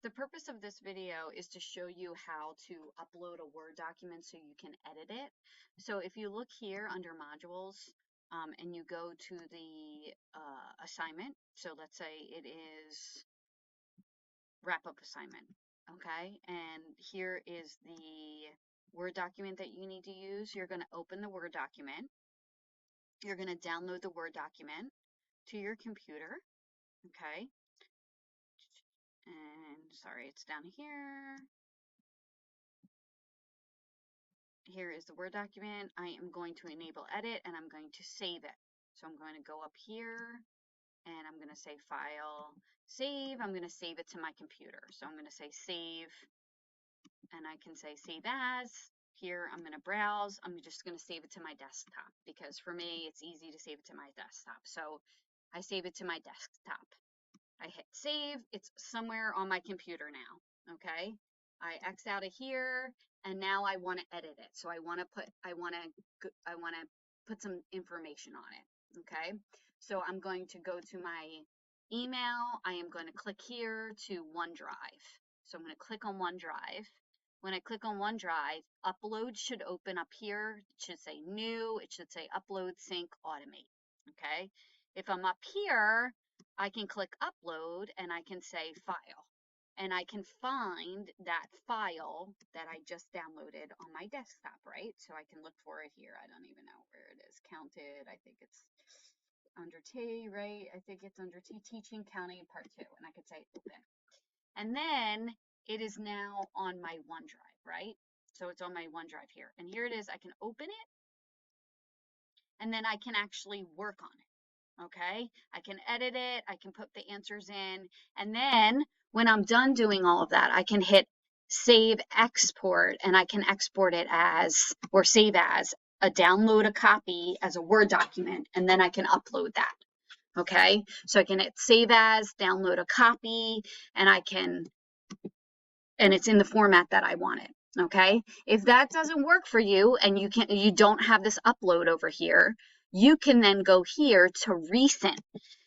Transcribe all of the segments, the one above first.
The purpose of this video is to show you how to upload a Word document so you can edit it. So if you look here under modules and you go to the assignment, so let's say it is wrap-up assignment, okay? And here is the Word document that you need to use. You're going to open the Word document. You're going to download the Word document to your computer, okay? And sorry, it's down here. Here is the Word document. I am going to enable edit and I'm going to save it. So I'm going to go up here and I'm going to say File, Save. I'm going to save it to my computer. So I'm going to say Save and I can say Save As. Here I'm going to browse. I'm just going to save it to my desktop because for me it's easy to save it to my desktop. So I save it to my desktop. I hit save. It's somewhere on my computer now. Okay. I X out of here and now I want to edit it. So I want to put some information on it. Okay. So I'm going to go to my email. I am going to click here to OneDrive. So I'm going to click on OneDrive. When I click on OneDrive, upload should open up here. It should say new. It should say upload, sync, automate. Okay. If I'm up here, I can click upload and I can say file. And I can find that file that I just downloaded on my desktop, right? So I can look for it here. I don't even know where it is counted. I think it's under T, right? I think it's under T, Teaching County Part 2. And I could say open. And then it is now on my OneDrive, right? So it's on my OneDrive here. And here it is. I can open it. And then I can actually work on it. Okay, I can edit it, I can put the answers in, and then when I'm done doing all of that, I can hit save export and I can export it as, or save as, download a copy as a Word document, and then I can upload that. Okay, so I can hit save as, download a copy, and and it's in the format that I want it. Okay, if that doesn't work for you and you don't have this upload over here, you can then go here to recent.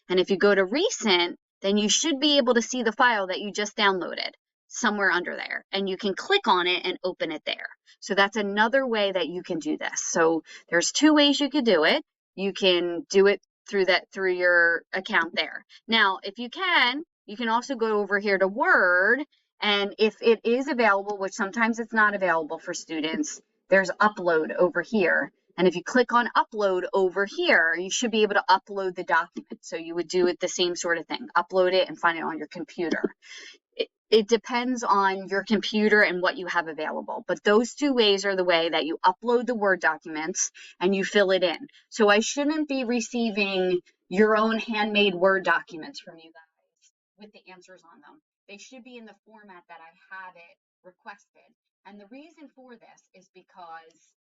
And if you go to recent, then you should be able to see the file that you just downloaded somewhere under there. And you can click on it and open it there. So that's another way that you can do this. So there's two ways you could do it. You can do it through your account there. Now, if you can also go over here to Word. And if it is available, which sometimes it's not available for students, there's upload over here. And if you click on upload over here, you should be able to upload the document. So you would do it the same sort of thing, upload it and find it on your computer. It depends on your computer and what you have available. But those two ways are the way that you upload the Word documents and you fill it in. So I shouldn't be receiving your own handmade Word documents from you guys with the answers on them. They should be in the format that I have it requested. And the reason for this is because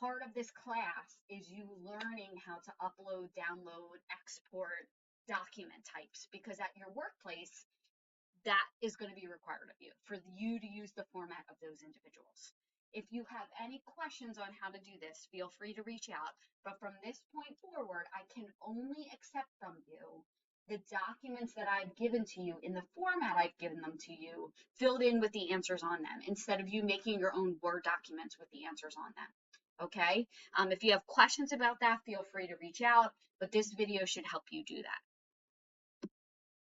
part of this class is you learning how to upload, download, export document types, because at your workplace, that is going to be required of you for you to use the format of those individuals. If you have any questions on how to do this, feel free to reach out. But from this point forward, I can only accept from you the documents that I've given to you in the format I've given them to you, filled in with the answers on them, instead of you making your own Word documents with the answers on them. Okay? If you have questions about that, feel free to reach out, but this video should help you do that.